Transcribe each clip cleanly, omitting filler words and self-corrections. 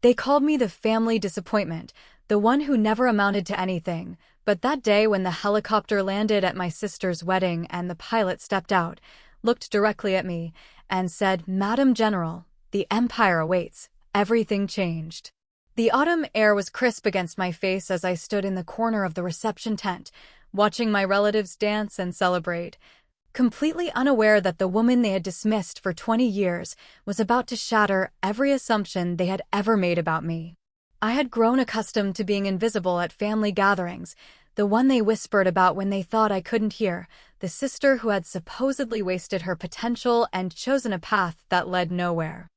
They called me the family disappointment, the one who never amounted to anything, but that day when the helicopter landed at my sister's wedding and the pilot stepped out, looked directly at me, and said, "Madam General, the Empire awaits," everything changed. The autumn air was crisp against my face as I stood in the corner of the reception tent, watching my relatives dance and celebrate, completely unaware that the woman they had dismissed for 20 years was about to shatter every assumption they had ever made about me. I had grown accustomed to being invisible at family gatherings, the one they whispered about when they thought I couldn't hear, the sister who had supposedly wasted her potential and chosen a path that led nowhere.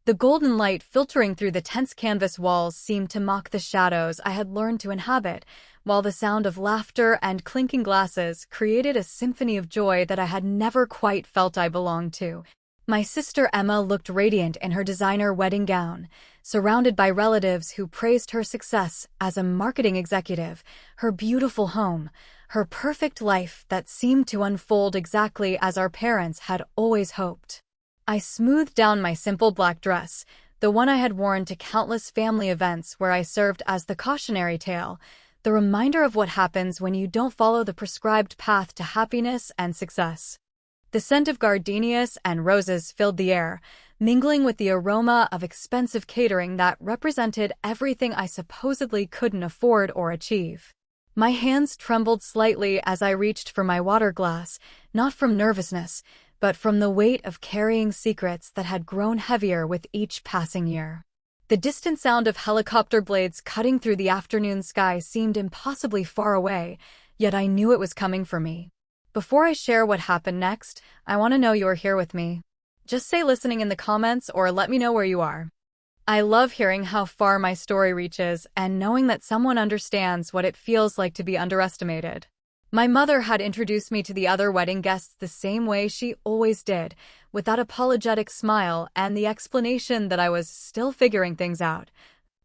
The golden light filtering through the tent's canvas walls seemed to mock the shadows I had learned to inhabit, while the sound of laughter and clinking glasses created a symphony of joy that I had never quite felt I belonged to. My sister Emma looked radiant in her designer wedding gown, surrounded by relatives who praised her success as a marketing executive, her beautiful home, her perfect life that seemed to unfold exactly as our parents had always hoped. I smoothed down my simple black dress, the one I had worn to countless family events where I served as the cautionary tale, the reminder of what happens when you don't follow the prescribed path to happiness and success. The scent of gardenias and roses filled the air, mingling with the aroma of expensive catering that represented everything I supposedly couldn't afford or achieve. My hands trembled slightly as I reached for my water glass, not from nervousness, but from the weight of carrying secrets that had grown heavier with each passing year. The distant sound of helicopter blades cutting through the afternoon sky seemed impossibly far away, yet I knew it was coming for me. Before I share what happened next, I want to know you're here with me. Just say listening in the comments or let me know where you are. I love hearing how far my story reaches and knowing that someone understands what it feels like to be underestimated. My mother had introduced me to the other wedding guests the same way she always did, with that apologetic smile and the explanation that I was still figuring things out.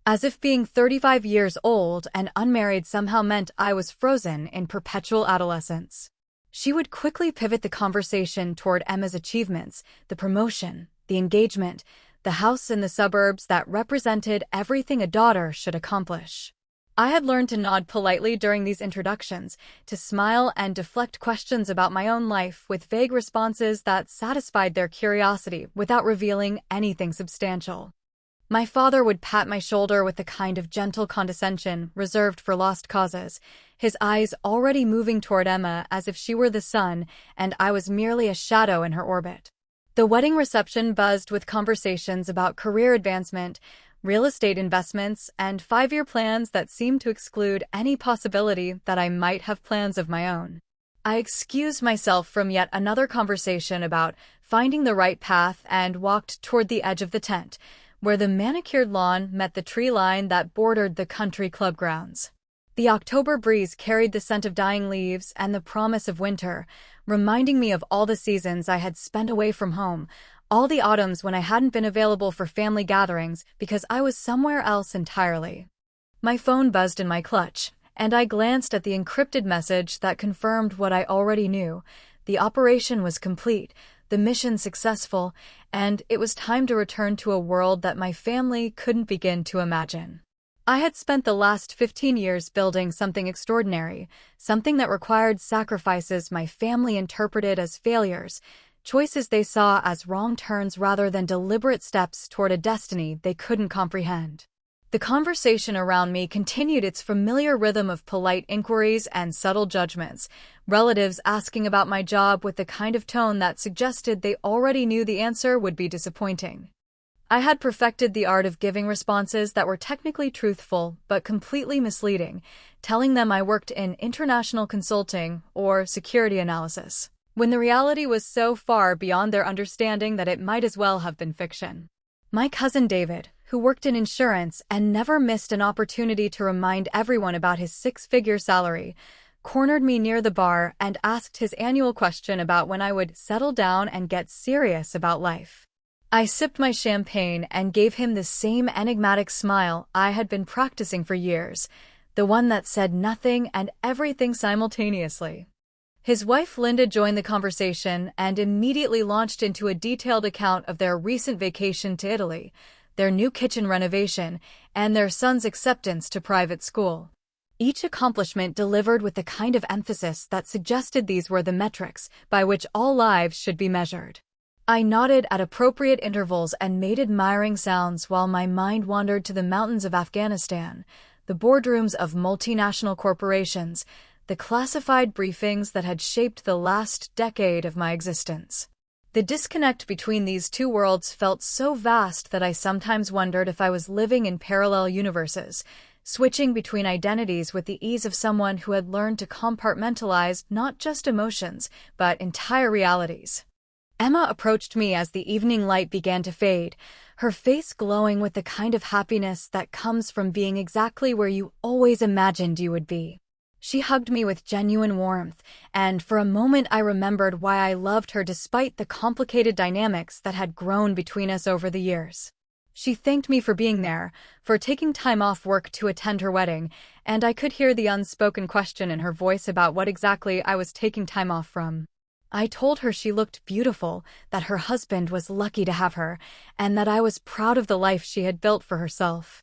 As if being 35 years old and unmarried somehow meant I was frozen in perpetual adolescence. She would quickly pivot the conversation toward Emma's achievements, the promotion, the engagement, the house in the suburbs that represented everything a daughter should accomplish. I had learned to nod politely during these introductions, to smile and deflect questions about my own life with vague responses that satisfied their curiosity without revealing anything substantial. My father would pat my shoulder with the kind of gentle condescension reserved for lost causes, his eyes already moving toward Emma as if she were the sun and I was merely a shadow in her orbit. The wedding reception buzzed with conversations about career advancement, real estate investments, and 5-year plans that seemed to exclude any possibility that I might have plans of my own. I excused myself from yet another conversation about finding the right path and walked toward the edge of the tent, where the manicured lawn met the tree line that bordered the country club grounds. The October breeze carried the scent of dying leaves and the promise of winter, reminding me of all the seasons I had spent away from home, all the autumns when I hadn't been available for family gatherings because I was somewhere else entirely. My phone buzzed in my clutch, and I glanced at the encrypted message that confirmed what I already knew. The operation was complete, the mission successful, and it was time to return to a world that my family couldn't begin to imagine. I had spent the last 15 years building something extraordinary, something that required sacrifices my family interpreted as failures, choices they saw as wrong turns rather than deliberate steps toward a destiny they couldn't comprehend. The conversation around me continued its familiar rhythm of polite inquiries and subtle judgments, relatives asking about my job with the kind of tone that suggested they already knew the answer would be disappointing. I had perfected the art of giving responses that were technically truthful but completely misleading, telling them I worked in international consulting or security analysis, when the reality was so far beyond their understanding that it might as well have been fiction. My cousin David, who worked in insurance and never missed an opportunity to remind everyone about his 6-figure salary, cornered me near the bar and asked his annual question about when I would settle down and get serious about life. I sipped my champagne and gave him the same enigmatic smile I had been practicing for years, the one that said nothing and everything simultaneously. His wife Linda joined the conversation and immediately launched into a detailed account of their recent vacation to Italy, their new kitchen renovation, and their son's acceptance to private school. Each accomplishment delivered with the kind of emphasis that suggested these were the metrics by which all lives should be measured. I nodded at appropriate intervals and made admiring sounds while my mind wandered to the mountains of Afghanistan, the boardrooms of multinational corporations, the classified briefings that had shaped the last decade of my existence. The disconnect between these two worlds felt so vast that I sometimes wondered if I was living in parallel universes, switching between identities with the ease of someone who had learned to compartmentalize not just emotions, but entire realities. Emma approached me as the evening light began to fade, her face glowing with the kind of happiness that comes from being exactly where you always imagined you would be. She hugged me with genuine warmth, and for a moment I remembered why I loved her despite the complicated dynamics that had grown between us over the years. She thanked me for being there, for taking time off work to attend her wedding, and I could hear the unspoken question in her voice about what exactly I was taking time off from. I told her she looked beautiful, that her husband was lucky to have her, and that I was proud of the life she had built for herself.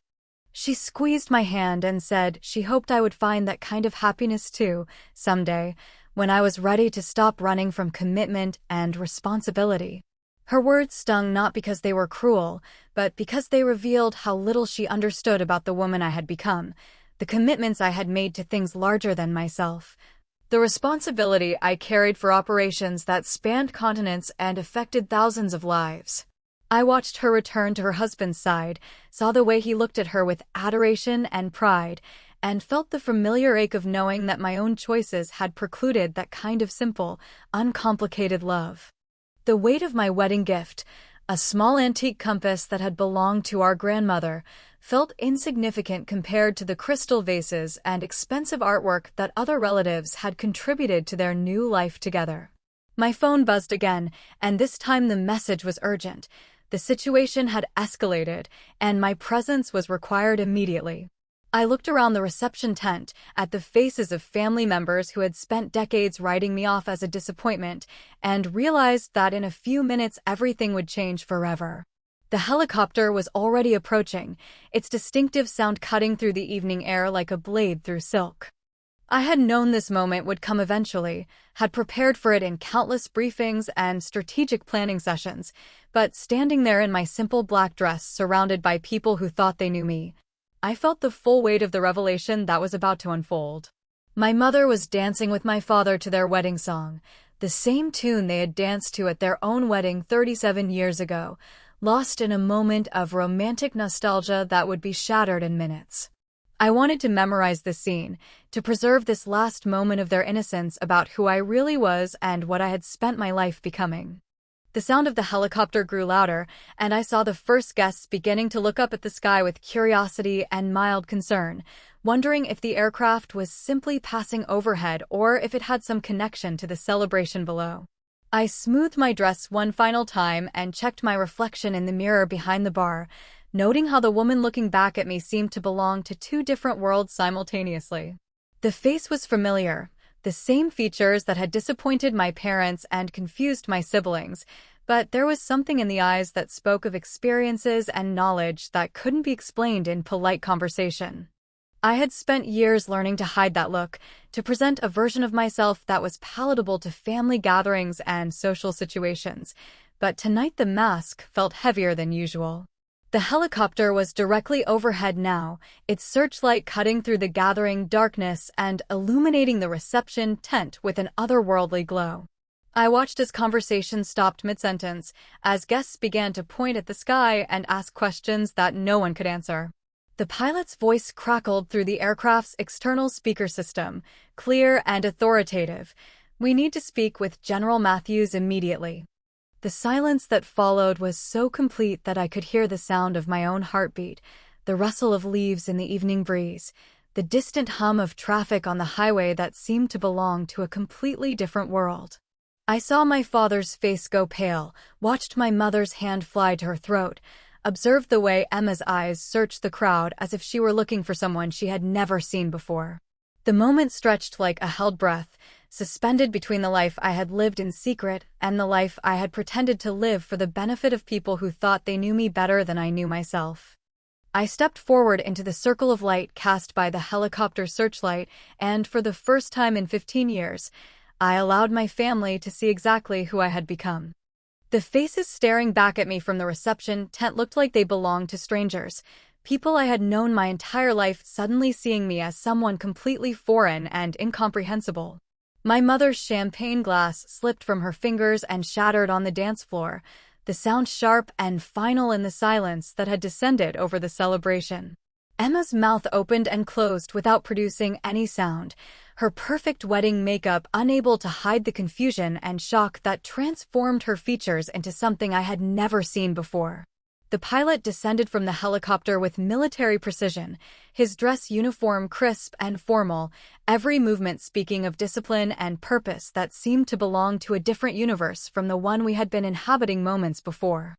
She squeezed my hand and said she hoped I would find that kind of happiness too, someday, when I was ready to stop running from commitment and responsibility. Her words stung not because they were cruel, but because they revealed how little she understood about the woman I had become, the commitments I had made to things larger than myself, the responsibility I carried for operations that spanned continents and affected thousands of lives. I watched her return to her husband's side, saw the way he looked at her with adoration and pride, and felt the familiar ache of knowing that my own choices had precluded that kind of simple, uncomplicated love. The weight of my wedding gift, a small antique compass that had belonged to our grandmother, felt insignificant compared to the crystal vases and expensive artwork that other relatives had contributed to their new life together. My phone buzzed again, and this time the message was urgent. The situation had escalated, and my presence was required immediately. I looked around the reception tent, at the faces of family members who had spent decades writing me off as a disappointment, and realized that in a few minutes everything would change forever. The helicopter was already approaching, its distinctive sound cutting through the evening air like a blade through silk. I had known this moment would come eventually, had prepared for it in countless briefings and strategic planning sessions, but standing there in my simple black dress surrounded by people who thought they knew me, I felt the full weight of the revelation that was about to unfold. My mother was dancing with my father to their wedding song, the same tune they had danced to at their own wedding 37 years ago, lost in a moment of romantic nostalgia that would be shattered in minutes. I wanted to memorize this scene, to preserve this last moment of their innocence about who I really was and what I had spent my life becoming. The sound of the helicopter grew louder, and I saw the first guests beginning to look up at the sky with curiosity and mild concern, wondering if the aircraft was simply passing overhead or if it had some connection to the celebration below. I smoothed my dress one final time and checked my reflection in the mirror behind the bar, noting how the woman looking back at me seemed to belong to two different worlds simultaneously. The face was familiar, the same features that had disappointed my parents and confused my siblings, but there was something in the eyes that spoke of experiences and knowledge that couldn't be explained in polite conversation. I had spent years learning to hide that look, to present a version of myself that was palatable to family gatherings and social situations, but tonight the mask felt heavier than usual. The helicopter was directly overhead now, its searchlight cutting through the gathering darkness and illuminating the reception tent with an otherworldly glow. I watched as conversation stopped mid-sentence, as guests began to point at the sky and ask questions that no one could answer. The pilot's voice crackled through the aircraft's external speaker system, clear and authoritative. "We need to speak with General Matthews immediately." The silence that followed was so complete that I could hear the sound of my own heartbeat, the rustle of leaves in the evening breeze, the distant hum of traffic on the highway that seemed to belong to a completely different world. I saw my father's face go pale, watched my mother's hand fly to her throat, observed the way Emma's eyes searched the crowd as if she were looking for someone she had never seen before. The moment stretched like a held breath, suspended between the life I had lived in secret and the life I had pretended to live for the benefit of people who thought they knew me better than I knew myself. I stepped forward into the circle of light cast by the helicopter searchlight, and for the first time in 15 years, I allowed my family to see exactly who I had become. The faces staring back at me from the reception tent looked like they belonged to strangers, people I had known my entire life suddenly seeing me as someone completely foreign and incomprehensible. My mother's champagne glass slipped from her fingers and shattered on the dance floor, the sound sharp and final in the silence that had descended over the celebration. Emma's mouth opened and closed without producing any sound, her perfect wedding makeup unable to hide the confusion and shock that transformed her features into something I had never seen before. The pilot descended from the helicopter with military precision, his dress uniform crisp and formal, every movement speaking of discipline and purpose that seemed to belong to a different universe from the one we had been inhabiting moments before.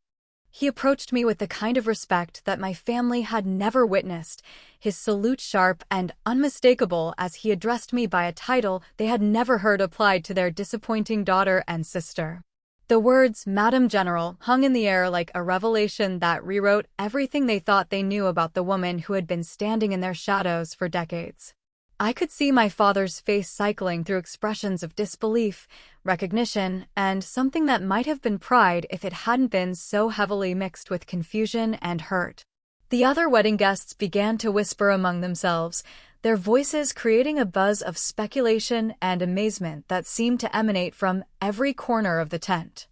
He approached me with the kind of respect that my family had never witnessed, his salute sharp and unmistakable as he addressed me by a title they had never heard applied to their disappointing daughter and sister. The words, Madam General, hung in the air like a revelation that rewrote everything they thought they knew about the woman who had been standing in their shadows for decades. I could see my father's face cycling through expressions of disbelief, recognition, and something that might have been pride if it hadn't been so heavily mixed with confusion and hurt. The other wedding guests began to whisper among themselves, their voices creating a buzz of speculation and amazement that seemed to emanate from every corner of the tent.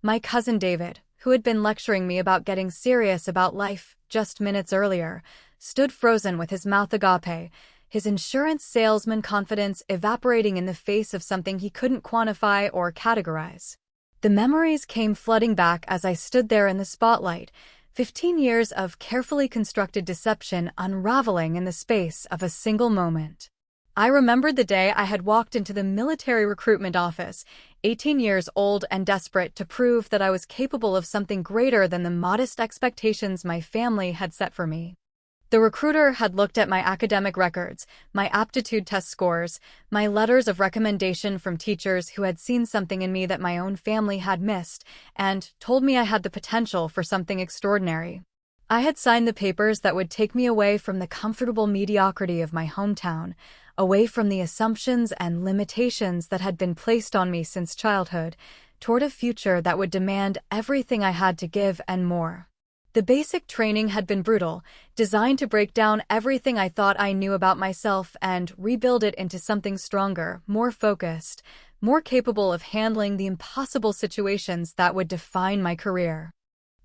My cousin David, who had been lecturing me about getting serious about life just minutes earlier, stood frozen with his mouth agape, his insurance salesman confidence evaporating in the face of something he couldn't quantify or categorize. The memories came flooding back as I stood there in the spotlight, 15 years of carefully constructed deception unraveling in the space of a single moment. I remembered the day I had walked into the military recruitment office, 18 years old and desperate to prove that I was capable of something greater than the modest expectations my family had set for me. The recruiter had looked at my academic records, my aptitude test scores, my letters of recommendation from teachers who had seen something in me that my own family had missed, and told me I had the potential for something extraordinary. I had signed the papers that would take me away from the comfortable mediocrity of my hometown, away from the assumptions and limitations that had been placed on me since childhood, toward a future that would demand everything I had to give and more. The basic training had been brutal, designed to break down everything I thought I knew about myself and rebuild it into something stronger, more focused, more capable of handling the impossible situations that would define my career.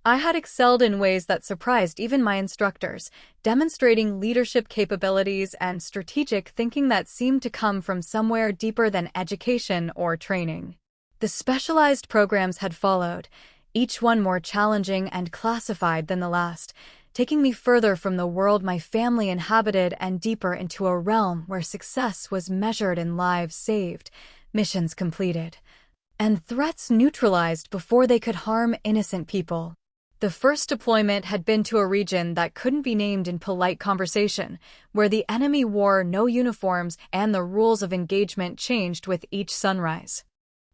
I had excelled in ways that surprised even my instructors, demonstrating leadership capabilities and strategic thinking that seemed to come from somewhere deeper than education or training. The specialized programs had followed, each one more challenging and classified than the last, taking me further from the world my family inhabited and deeper into a realm where success was measured in lives saved, missions completed, and threats neutralized before they could harm innocent people. The first deployment had been to a region that couldn't be named in polite conversation, where the enemy wore no uniforms and the rules of engagement changed with each sunrise.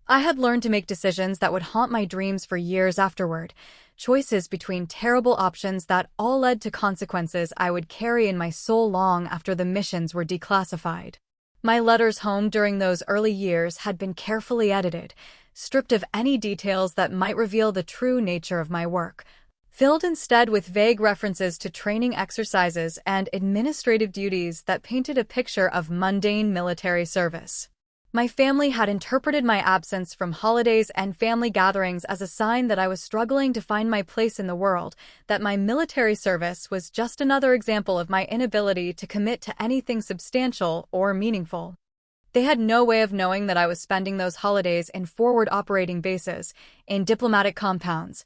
I had learned to make decisions that would haunt my dreams for years afterward, choices between terrible options that all led to consequences I would carry in my soul long after the missions were declassified. My letters home during those early years had been carefully edited, stripped of any details that might reveal the true nature of my work, filled instead with vague references to training exercises and administrative duties that painted a picture of mundane military service. My family had interpreted my absence from holidays and family gatherings as a sign that I was struggling to find my place in the world, that my military service was just another example of my inability to commit to anything substantial or meaningful. They had no way of knowing that I was spending those holidays in forward operating bases, in diplomatic compounds,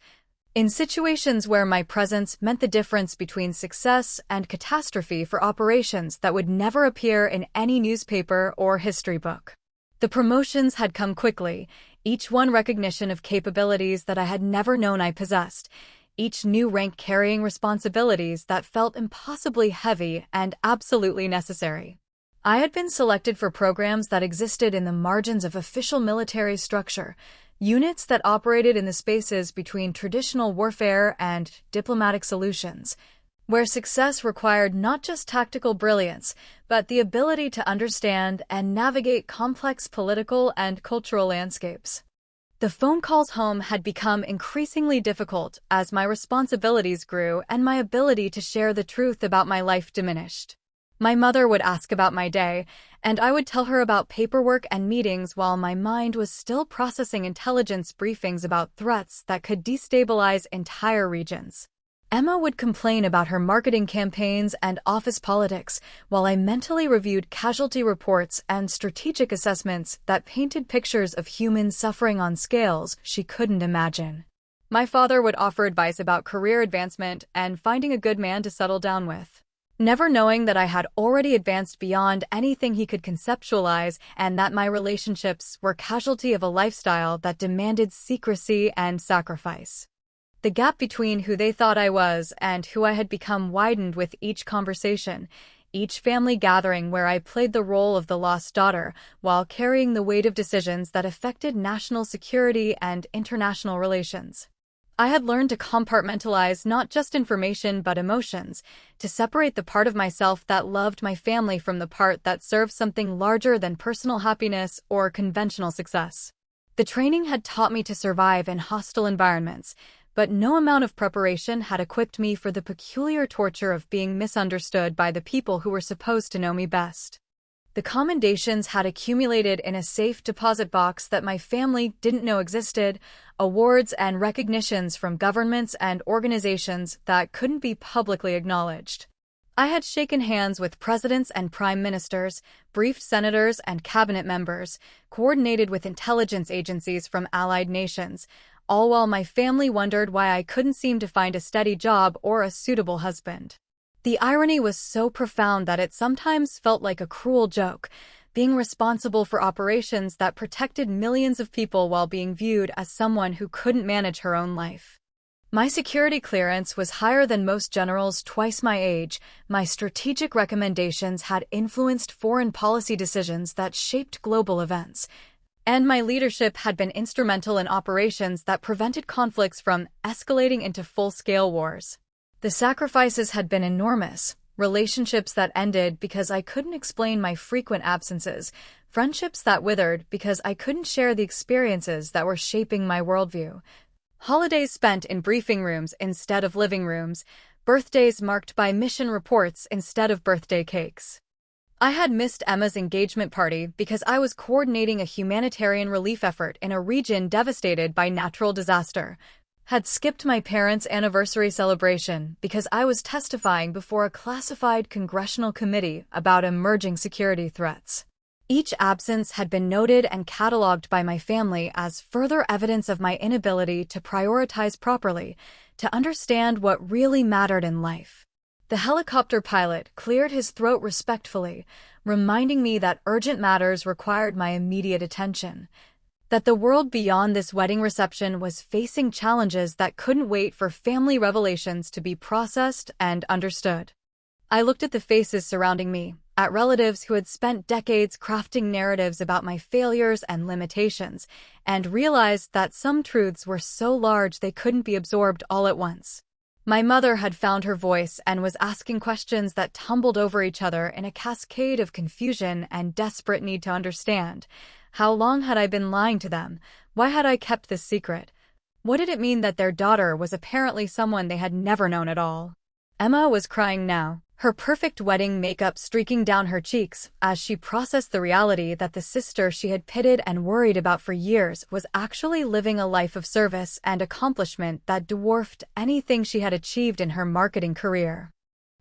in situations where my presence meant the difference between success and catastrophe for operations that would never appear in any newspaper or history book. The promotions had come quickly, each one recognition of capabilities that I had never known I possessed, each new rank carrying responsibilities that felt impossibly heavy and absolutely necessary. I had been selected for programs that existed in the margins of official military structure, units that operated in the spaces between traditional warfare and diplomatic solutions, where success required not just tactical brilliance, but the ability to understand and navigate complex political and cultural landscapes. The phone calls home had become increasingly difficult as my responsibilities grew and my ability to share the truth about my life diminished. My mother would ask about my day, and I would tell her about paperwork and meetings while my mind was still processing intelligence briefings about threats that could destabilize entire regions. Emma would complain about her marketing campaigns and office politics, while I mentally reviewed casualty reports and strategic assessments that painted pictures of human suffering on scales she couldn't imagine. My father would offer advice about career advancement and finding a good man to settle down with, never knowing that I had already advanced beyond anything he could conceptualize and that my relationships were casualty of a lifestyle that demanded secrecy and sacrifice. The gap between who they thought I was and who I had become widened with each conversation, each family gathering where I played the role of the lost daughter while carrying the weight of decisions that affected national security and international relations. I had learned to compartmentalize not just information but emotions, to separate the part of myself that loved my family from the part that served something larger than personal happiness or conventional success. The training had taught me to survive in hostile environments, but no amount of preparation had equipped me for the peculiar torture of being misunderstood by the people who were supposed to know me best. The commendations had accumulated in a safe deposit box that my family didn't know existed, awards and recognitions from governments and organizations that couldn't be publicly acknowledged. I had shaken hands with presidents and prime ministers, briefed senators and cabinet members, coordinated with intelligence agencies from allied nations, all while my family wondered why I couldn't seem to find a steady job or a suitable husband. The irony was so profound that it sometimes felt like a cruel joke, being responsible for operations that protected millions of people while being viewed as someone who couldn't manage her own life. My security clearance was higher than most generals twice my age. My strategic recommendations had influenced foreign policy decisions that shaped global events, and my leadership had been instrumental in operations that prevented conflicts from escalating into full-scale wars. The sacrifices had been enormous, relationships that ended because I couldn't explain my frequent absences, friendships that withered because I couldn't share the experiences that were shaping my worldview, holidays spent in briefing rooms instead of living rooms, birthdays marked by mission reports instead of birthday cakes. I had missed Emma's engagement party because I was coordinating a humanitarian relief effort in a region devastated by natural disaster, had skipped my parents' anniversary celebration because I was testifying before a classified congressional committee about emerging security threats. Each absence had been noted and cataloged by my family as further evidence of my inability to prioritize properly, to understand what really mattered in life. The helicopter pilot cleared his throat respectfully, reminding me that urgent matters required my immediate attention, that the world beyond this wedding reception was facing challenges that couldn't wait for family revelations to be processed and understood. I looked at the faces surrounding me, at relatives who had spent decades crafting narratives about my failures and limitations, and realized that some truths were so large they couldn't be absorbed all at once. My mother had found her voice and was asking questions that tumbled over each other in a cascade of confusion and desperate need to understand. How long had I been lying to them? Why had I kept this secret? What did it mean that their daughter was apparently someone they had never known at all? Emma was crying now, her perfect wedding makeup streaking down her cheeks as she processed the reality that the sister she had pitied and worried about for years was actually living a life of service and accomplishment that dwarfed anything she had achieved in her marketing career.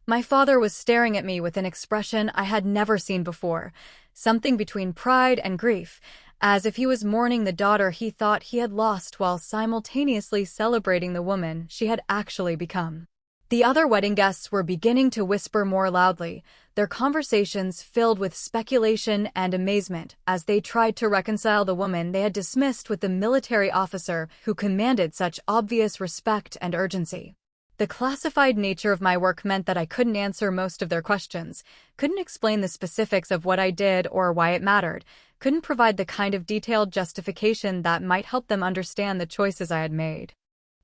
My father was staring at me with an expression I had never seen before, something between pride and grief, as if he was mourning the daughter he thought he had lost while simultaneously celebrating the woman she had actually become. The other wedding guests were beginning to whisper more loudly, their conversations filled with speculation and amazement as they tried to reconcile the woman they had dismissed with the military officer who commanded such obvious respect and urgency. The classified nature of my work meant that I couldn't answer most of their questions, couldn't explain the specifics of what I did or why it mattered, couldn't provide the kind of detailed justification that might help them understand the choices I had made.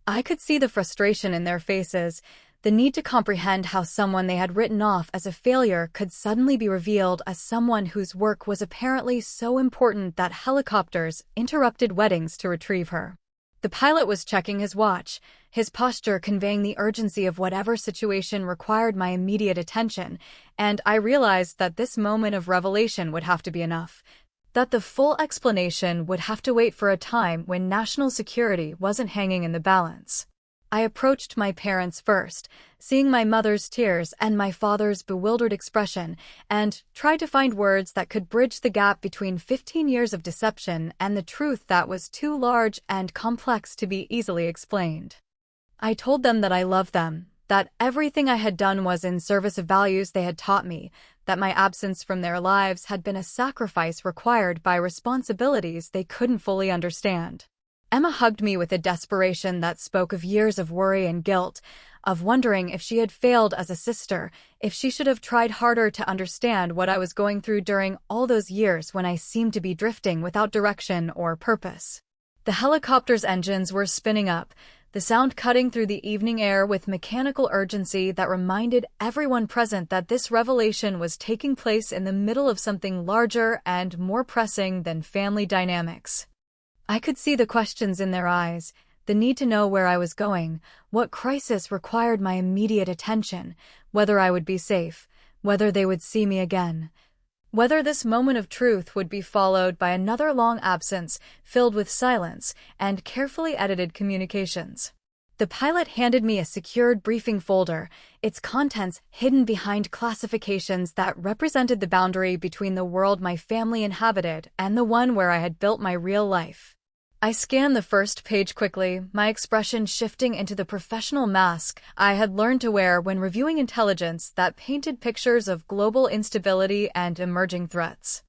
I could see the frustration in their faces, the need to comprehend how someone they had written off as a failure could suddenly be revealed as someone whose work was apparently so important that helicopters interrupted weddings to retrieve her. The pilot was checking his watch, his posture conveying the urgency of whatever situation required my immediate attention, and I realized that this moment of revelation would have to be enough, that the full explanation would have to wait for a time when national security wasn't hanging in the balance. I approached my parents first, seeing my mother's tears and my father's bewildered expression, and tried to find words that could bridge the gap between 15 years of deception and the truth that was too large and complex to be easily explained. I told them that I loved them, that everything I had done was in service of values they had taught me, that my absence from their lives had been a sacrifice required by responsibilities they couldn't fully understand. Emma hugged me with a desperation that spoke of years of worry and guilt, of wondering if she had failed as a sister, if she should have tried harder to understand what I was going through during all those years when I seemed to be drifting without direction or purpose. The helicopter's engines were spinning up, the sound cutting through the evening air with mechanical urgency that reminded everyone present that this revelation was taking place in the middle of something larger and more pressing than family dynamics. I could see the questions in their eyes, the need to know where I was going, what crisis required my immediate attention, whether I would be safe, whether they would see me again, whether this moment of truth would be followed by another long absence filled with silence and carefully edited communications. The pilot handed me a secured briefing folder, its contents hidden behind classifications that represented the boundary between the world my family inhabited and the one where I had built my real life. I scanned the first page quickly, my expression shifting into the professional mask I had learned to wear when reviewing intelligence that painted pictures of global instability and emerging threats.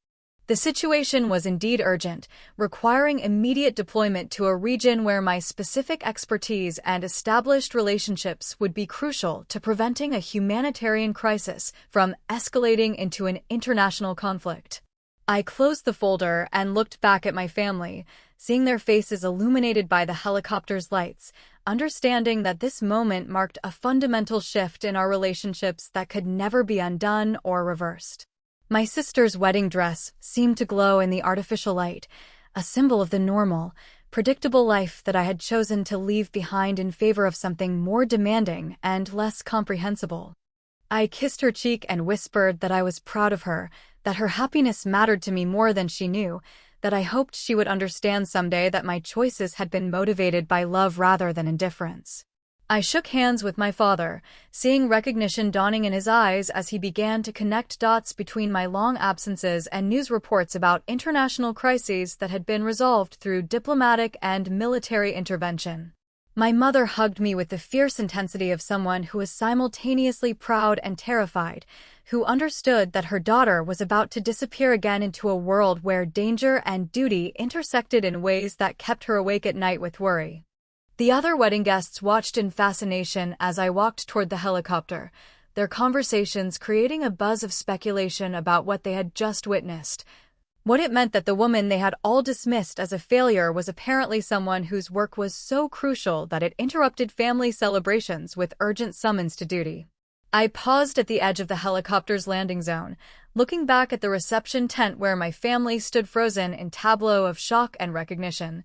The situation was indeed urgent, requiring immediate deployment to a region where my specific expertise and established relationships would be crucial to preventing a humanitarian crisis from escalating into an international conflict. I closed the folder and looked back at my family, seeing their faces illuminated by the helicopter's lights, understanding that this moment marked a fundamental shift in our relationships that could never be undone or reversed. My sister's wedding dress seemed to glow in the artificial light, a symbol of the normal, predictable life that I had chosen to leave behind in favor of something more demanding and less comprehensible. I kissed her cheek and whispered that I was proud of her, that her happiness mattered to me more than she knew, that I hoped she would understand someday that my choices had been motivated by love rather than indifference. I shook hands with my father, seeing recognition dawning in his eyes as he began to connect dots between my long absences and news reports about international crises that had been resolved through diplomatic and military intervention. My mother hugged me with the fierce intensity of someone who was simultaneously proud and terrified, who understood that her daughter was about to disappear again into a world where danger and duty intersected in ways that kept her awake at night with worry. The other wedding guests watched in fascination as I walked toward the helicopter, their conversations creating a buzz of speculation about what they had just witnessed. What it meant that the woman they had all dismissed as a failure was apparently someone whose work was so crucial that it interrupted family celebrations with urgent summons to duty. I paused at the edge of the helicopter's landing zone, looking back at the reception tent where my family stood frozen in tableau of shock and recognition,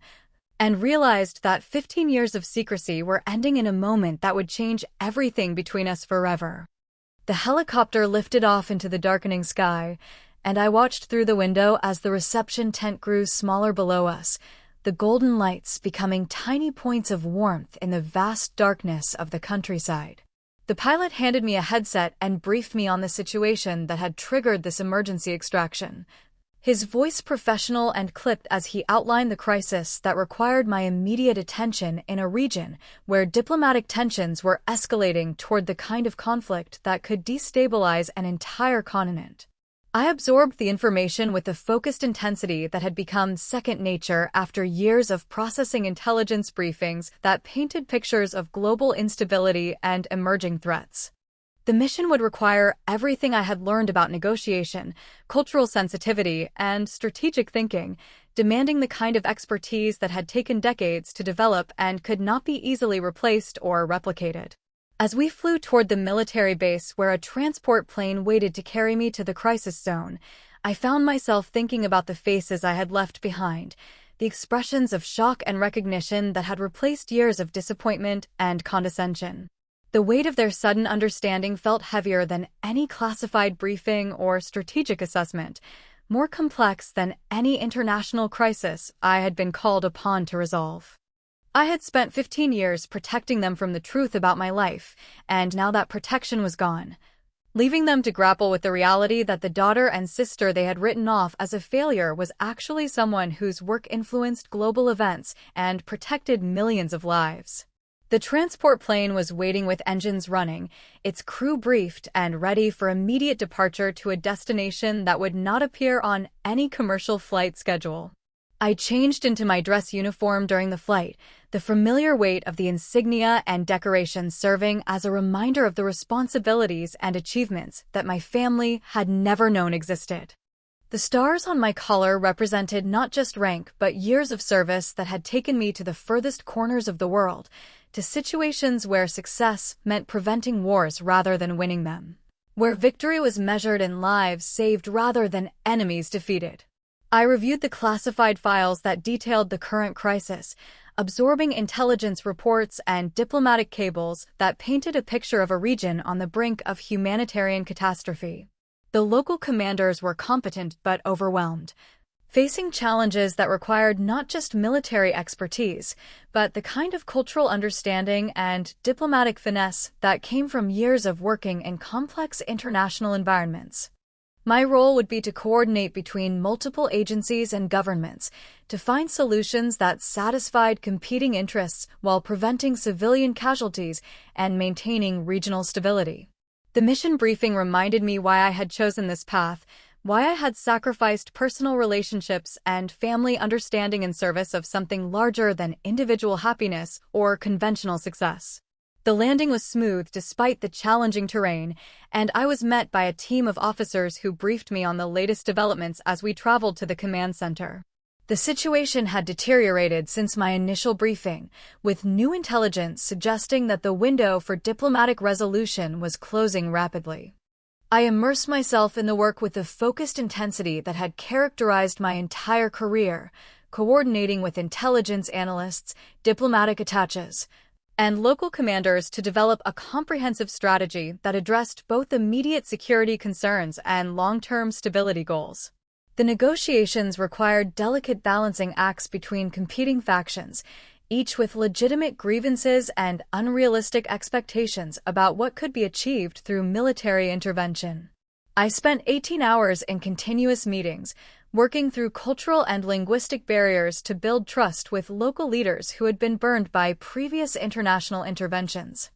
and realized that 15 years of secrecy were ending in a moment that would change everything between us forever. The helicopter lifted off into the darkening sky, and I watched through the window as the reception tent grew smaller below us, the golden lights becoming tiny points of warmth in the vast darkness of the countryside. The pilot handed me a headset and briefed me on the situation that had triggered this emergency extraction. His voice professional and clipped as he outlined the crisis that required my immediate attention in a region where diplomatic tensions were escalating toward the kind of conflict that could destabilize an entire continent. I absorbed the information with a focused intensity that had become second nature after years of processing intelligence briefings that painted pictures of global instability and emerging threats. The mission would require everything I had learned about negotiation, cultural sensitivity, and strategic thinking, demanding the kind of expertise that had taken decades to develop and could not be easily replaced or replicated. As we flew toward the military base where a transport plane waited to carry me to the crisis zone, I found myself thinking about the faces I had left behind, the expressions of shock and recognition that had replaced years of disappointment and condescension. The weight of their sudden understanding felt heavier than any classified briefing or strategic assessment, more complex than any international crisis I had been called upon to resolve. I had spent 15 years protecting them from the truth about my life, and now that protection was gone, leaving them to grapple with the reality that the daughter and sister they had written off as a failure was actually someone whose work influenced global events and protected millions of lives. The transport plane was waiting with engines running, its crew briefed and ready for immediate departure to a destination that would not appear on any commercial flight schedule. I changed into my dress uniform during the flight, the familiar weight of the insignia and decorations serving as a reminder of the responsibilities and achievements that my family had never known existed. The stars on my collar represented not just rank but years of service that had taken me to the furthest corners of the world, to situations where success meant preventing wars rather than winning them, where victory was measured in lives saved rather than enemies defeated. I reviewed the classified files that detailed the current crisis, absorbing intelligence reports and diplomatic cables that painted a picture of a region on the brink of humanitarian catastrophe. The local commanders were competent but overwhelmed, facing challenges that required not just military expertise, but the kind of cultural understanding and diplomatic finesse that came from years of working in complex international environments. My role would be to coordinate between multiple agencies and governments, to find solutions that satisfied competing interests while preventing civilian casualties and maintaining regional stability. The mission briefing reminded me why I had chosen this path, why I had sacrificed personal relationships and family understanding in service of something larger than individual happiness or conventional success. The landing was smooth despite the challenging terrain, and I was met by a team of officers who briefed me on the latest developments as we traveled to the command center. The situation had deteriorated since my initial briefing, with new intelligence suggesting that the window for diplomatic resolution was closing rapidly. I immersed myself in the work with the focused intensity that had characterized my entire career, coordinating with intelligence analysts, diplomatic attaches, and local commanders to develop a comprehensive strategy that addressed both immediate security concerns and long-term stability goals. The negotiations required delicate balancing acts between competing factions, each with legitimate grievances and unrealistic expectations about what could be achieved through military intervention. I spent 18 hours in continuous meetings, working through cultural and linguistic barriers to build trust with local leaders who had been burned by previous international interventions.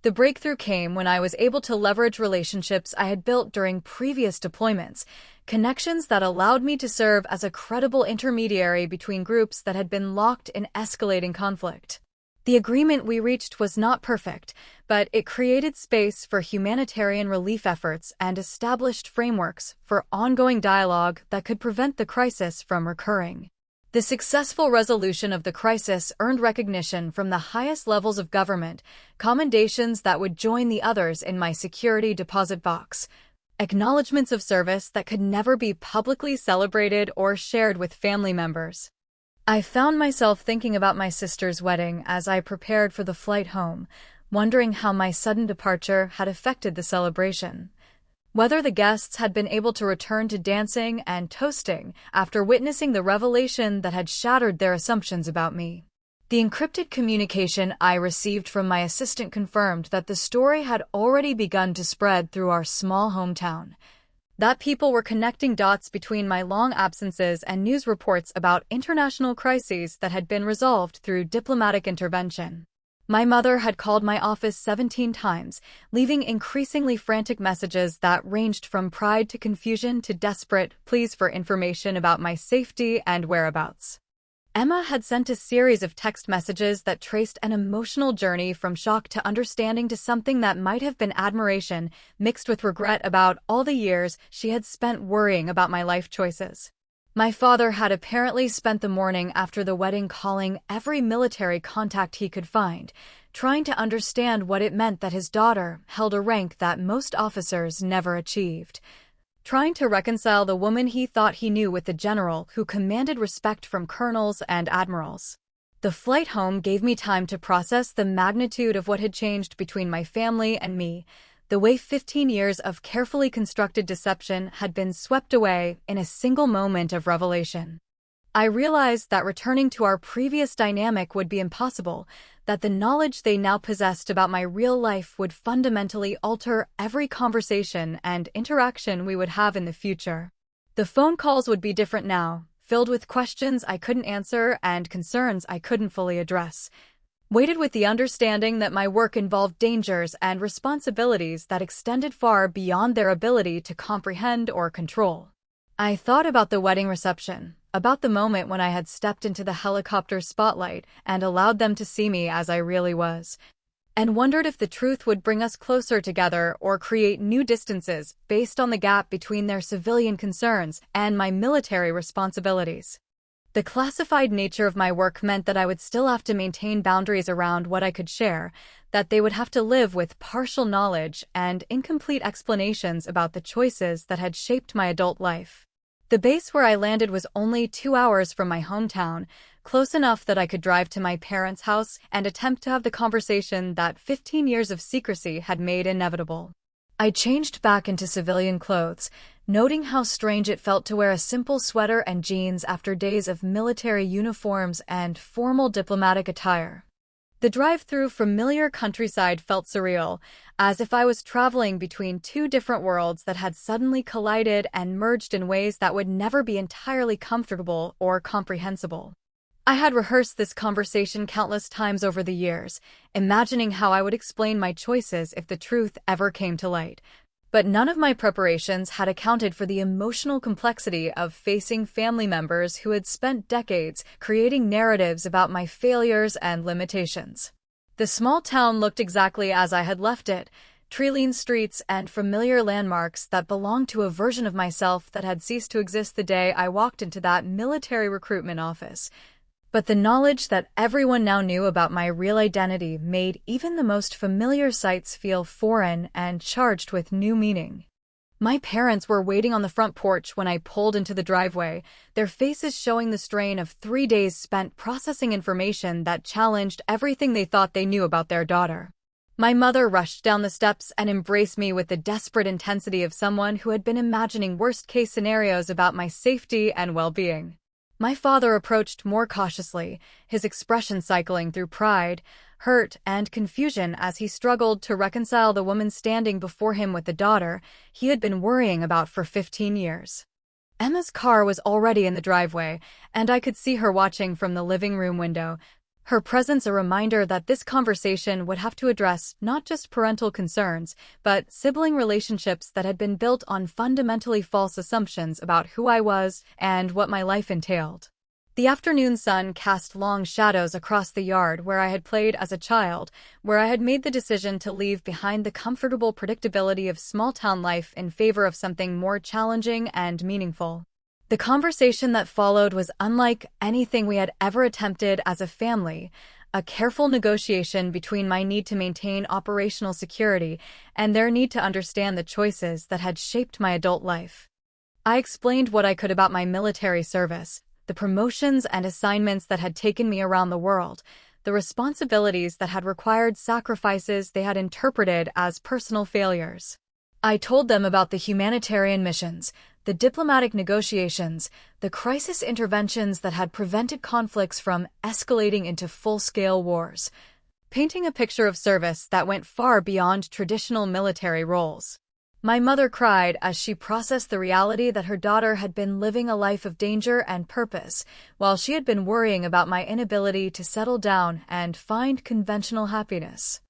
The breakthrough came when I was able to leverage relationships I had built during previous deployments, connections that allowed me to serve as a credible intermediary between groups that had been locked in escalating conflict. The agreement we reached was not perfect, but it created space for humanitarian relief efforts and established frameworks for ongoing dialogue that could prevent the crisis from recurring. The successful resolution of the crisis earned recognition from the highest levels of government, commendations that would join the others in my security deposit box, acknowledgments of service that could never be publicly celebrated or shared with family members. I found myself thinking about my sister's wedding as I prepared for the flight home, wondering how my sudden departure had affected the celebration. Whether the guests had been able to return to dancing and toasting after witnessing the revelation that had shattered their assumptions about me. The encrypted communication I received from my assistant confirmed that the story had already begun to spread through our small hometown, that people were connecting dots between my long absences and news reports about international crises that had been resolved through diplomatic intervention. My mother had called my office 17 times, leaving increasingly frantic messages that ranged from pride to confusion to desperate pleas for information about my safety and whereabouts. Emma had sent a series of text messages that traced an emotional journey from shock to understanding to something that might have been admiration, mixed with regret about all the years she had spent worrying about my life choices. My father had apparently spent the morning after the wedding calling every military contact he could find, trying to understand what it meant that his daughter held a rank that most officers never achieved. Trying to reconcile the woman he thought he knew with the general who commanded respect from colonels and admirals. The flight home gave me time to process the magnitude of what had changed between my family and me, the way 15 years of carefully constructed deception had been swept away in a single moment of revelation. I realized that returning to our previous dynamic would be impossible, that the knowledge they now possessed about my real life would fundamentally alter every conversation and interaction we would have in the future. The phone calls would be different now, filled with questions I couldn't answer and concerns I couldn't fully address, weighted with the understanding that my work involved dangers and responsibilities that extended far beyond their ability to comprehend or control. I thought about the wedding reception, about the moment when I had stepped into the helicopter spotlight and allowed them to see me as I really was, and wondered if the truth would bring us closer together or create new distances based on the gap between their civilian concerns and my military responsibilities. The classified nature of my work meant that I would still have to maintain boundaries around what I could share, that they would have to live with partial knowledge and incomplete explanations about the choices that had shaped my adult life. The base where I landed was only 2 hours from my hometown, close enough that I could drive to my parents' house and attempt to have the conversation that 15 years of secrecy had made inevitable. I changed back into civilian clothes, noting how strange it felt to wear a simple sweater and jeans after days of military uniforms and formal diplomatic attire. The drive through familiar countryside felt surreal, as if I was traveling between two different worlds that had suddenly collided and merged in ways that would never be entirely comfortable or comprehensible. I had rehearsed this conversation countless times over the years, imagining how I would explain my choices if the truth ever came to light. But none of my preparations had accounted for the emotional complexity of facing family members who had spent decades creating narratives about my failures and limitations. The small town looked exactly as I had left it, tree-lined streets and familiar landmarks that belonged to a version of myself that had ceased to exist the day I walked into that military recruitment office. But the knowledge that everyone now knew about my real identity made even the most familiar sights feel foreign and charged with new meaning. My parents were waiting on the front porch when I pulled into the driveway, their faces showing the strain of 3 days spent processing information that challenged everything they thought they knew about their daughter. My mother rushed down the steps and embraced me with the desperate intensity of someone who had been imagining worst-case scenarios about my safety and well-being. My father approached more cautiously, his expression cycling through pride, hurt, and confusion as he struggled to reconcile the woman standing before him with the daughter he had been worrying about for 15 years. Emma's car was already in the driveway, and I could see her watching from the living room window, her presence a reminder that this conversation would have to address not just parental concerns, but sibling relationships that had been built on fundamentally false assumptions about who I was and what my life entailed. The afternoon sun cast long shadows across the yard where I had played as a child, where I had made the decision to leave behind the comfortable predictability of small-town life in favor of something more challenging and meaningful. The conversation that followed was unlike anything we had ever attempted as a family, a careful negotiation between my need to maintain operational security and their need to understand the choices that had shaped my adult life. I explained what I could about my military service, the promotions and assignments that had taken me around the world, the responsibilities that had required sacrifices they had interpreted as personal failures. I told them about the humanitarian missions, the diplomatic negotiations, the crisis interventions that had prevented conflicts from escalating into full-scale wars, painting a picture of service that went far beyond traditional military roles. My mother cried as she processed the reality that her daughter had been living a life of danger and purpose, while she had been worrying about my inability to settle down and find conventional happiness.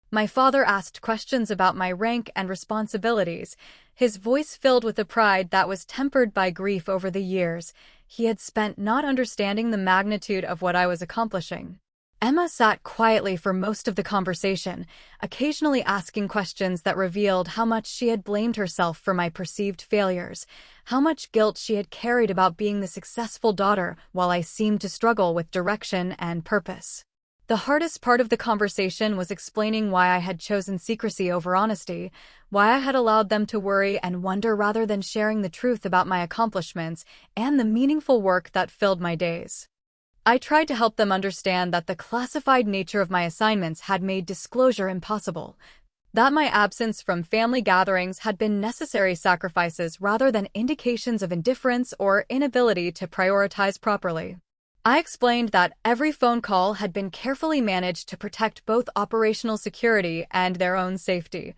My father asked questions about my rank and responsibilities, his voice filled with a pride that was tempered by grief over the years he had spent not understanding the magnitude of what I was accomplishing. Emma sat quietly for most of the conversation, occasionally asking questions that revealed how much she had blamed herself for my perceived failures, how much guilt she had carried about being the successful daughter while I seemed to struggle with direction and purpose. The hardest part of the conversation was explaining why I had chosen secrecy over honesty, why I had allowed them to worry and wonder rather than sharing the truth about my accomplishments and the meaningful work that filled my days. I tried to help them understand that the classified nature of my assignments had made disclosure impossible, that my absence from family gatherings had been necessary sacrifices rather than indications of indifference or inability to prioritize properly. I explained that every phone call had been carefully managed to protect both operational security and their own safety,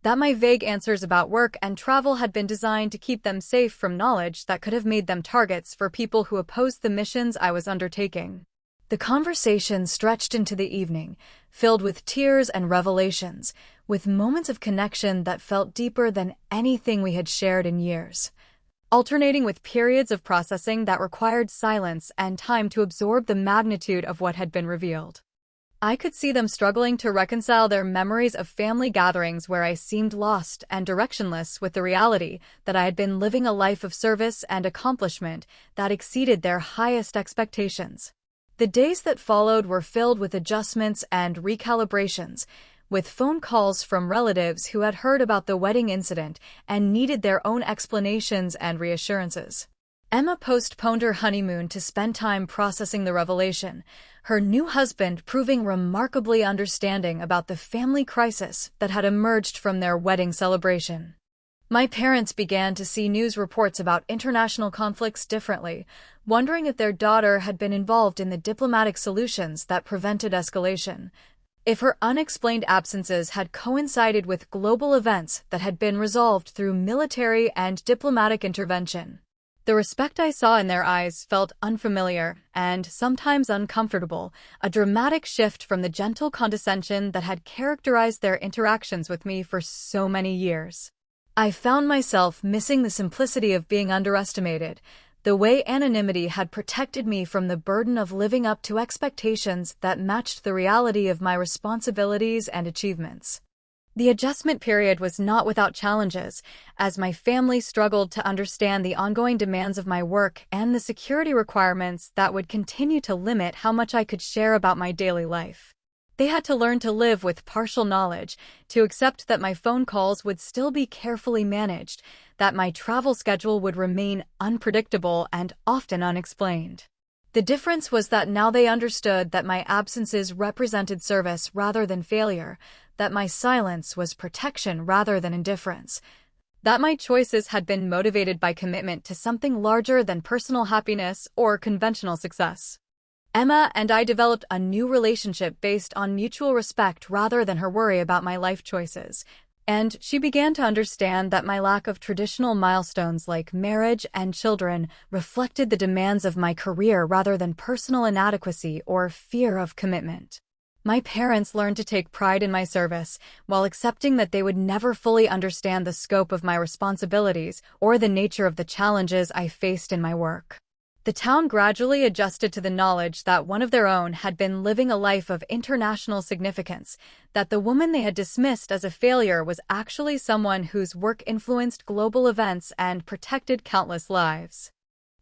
that my vague answers about work and travel had been designed to keep them safe from knowledge that could have made them targets for people who opposed the missions I was undertaking. The conversation stretched into the evening, filled with tears and revelations, with moments of connection that felt deeper than anything we had shared in years, alternating with periods of processing that required silence and time to absorb the magnitude of what had been revealed. I could see them struggling to reconcile their memories of family gatherings where I seemed lost and directionless with the reality that I had been living a life of service and accomplishment that exceeded their highest expectations. The days that followed were filled with adjustments and recalibrations, with phone calls from relatives who had heard about the wedding incident and needed their own explanations and reassurances. Emma postponed her honeymoon to spend time processing the revelation, her new husband proving remarkably understanding about the family crisis that had emerged from their wedding celebration. My parents began to see news reports about international conflicts differently, wondering if their daughter had been involved in the diplomatic solutions that prevented escalation, if her unexplained absences had coincided with global events that had been resolved through military and diplomatic intervention. The respect I saw in their eyes felt unfamiliar and sometimes uncomfortable, a dramatic shift from the gentle condescension that had characterized their interactions with me for so many years. I found myself missing the simplicity of being underestimated, the way anonymity had protected me from the burden of living up to expectations that matched the reality of my responsibilities and achievements. The adjustment period was not without challenges, as my family struggled to understand the ongoing demands of my work and the security requirements that would continue to limit how much I could share about my daily life. They had to learn to live with partial knowledge, to accept that my phone calls would still be carefully managed, that my travel schedule would remain unpredictable and often unexplained. The difference was that now they understood that my absences represented service rather than failure, that my silence was protection rather than indifference, that my choices had been motivated by commitment to something larger than personal happiness or conventional success. Emma and I developed a new relationship based on mutual respect rather than her worry about my life choices, and she began to understand that my lack of traditional milestones like marriage and children reflected the demands of my career rather than personal inadequacy or fear of commitment. My parents learned to take pride in my service, while accepting that they would never fully understand the scope of my responsibilities or the nature of the challenges I faced in my work. The town gradually adjusted to the knowledge that one of their own had been living a life of international significance, that the woman they had dismissed as a failure was actually someone whose work influenced global events and protected countless lives.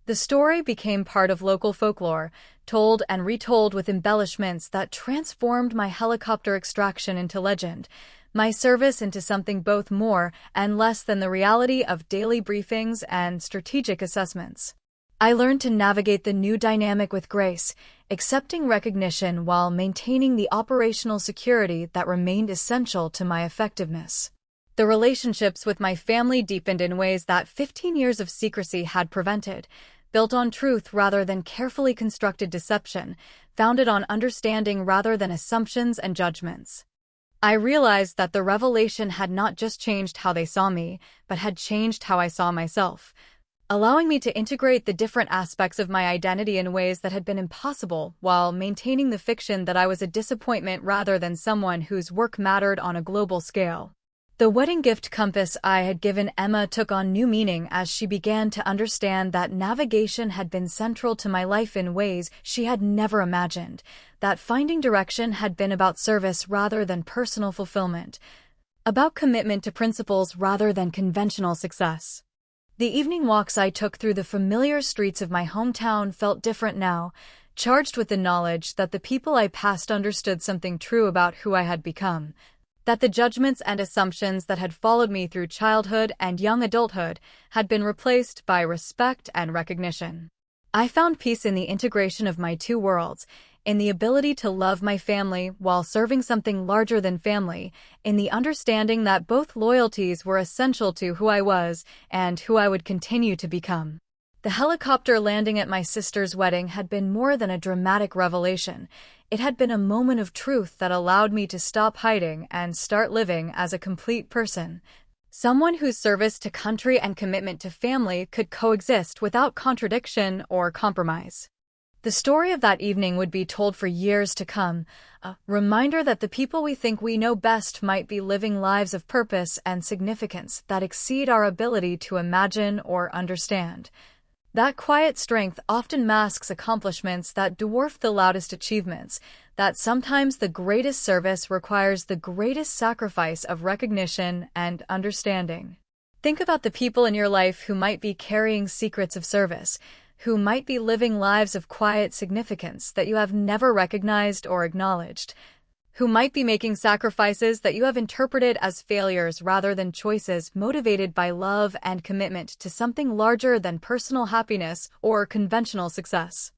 The story became part of local folklore, told and retold with embellishments that transformed my helicopter extraction into legend, my service into something both more and less than the reality of daily briefings and strategic assessments. I learned to navigate the new dynamic with grace, accepting recognition while maintaining the operational security that remained essential to my effectiveness. The relationships with my family deepened in ways that 15 years of secrecy had prevented, built on truth rather than carefully constructed deception, founded on understanding rather than assumptions and judgments. I realized that the revelation had not just changed how they saw me, but had changed how I saw myself, allowing me to integrate the different aspects of my identity in ways that had been impossible while maintaining the fiction that I was a disappointment rather than someone whose work mattered on a global scale. The wedding gift compass I had given Emma took on new meaning as she began to understand that navigation had been central to my life in ways she had never imagined, that finding direction had been about service rather than personal fulfillment, about commitment to principles rather than conventional success. The evening walks I took through the familiar streets of my hometown felt different now, charged with the knowledge that the people I passed understood something true about who I had become, that the judgments and assumptions that had followed me through childhood and young adulthood had been replaced by respect and recognition. I found peace in the integration of my two worlds, in the ability to love my family while serving something larger than family, in the understanding that both loyalties were essential to who I was and who I would continue to become. The helicopter landing at my sister's wedding had been more than a dramatic revelation. It had been a moment of truth that allowed me to stop hiding and start living as a complete person. Someone whose service to country and commitment to family could coexist without contradiction or compromise. The story of that evening would be told for years to come, a reminder that the people we think we know best might be living lives of purpose and significance that exceed our ability to imagine or understand. That quiet strength often masks accomplishments that dwarf the loudest achievements, that sometimes the greatest service requires the greatest sacrifice of recognition and understanding. Think about the people in your life who might be carrying secrets of service, who might be living lives of quiet significance that you have never recognized or acknowledged, who might be making sacrifices that you have interpreted as failures rather than choices motivated by love and commitment to something larger than personal happiness or conventional success.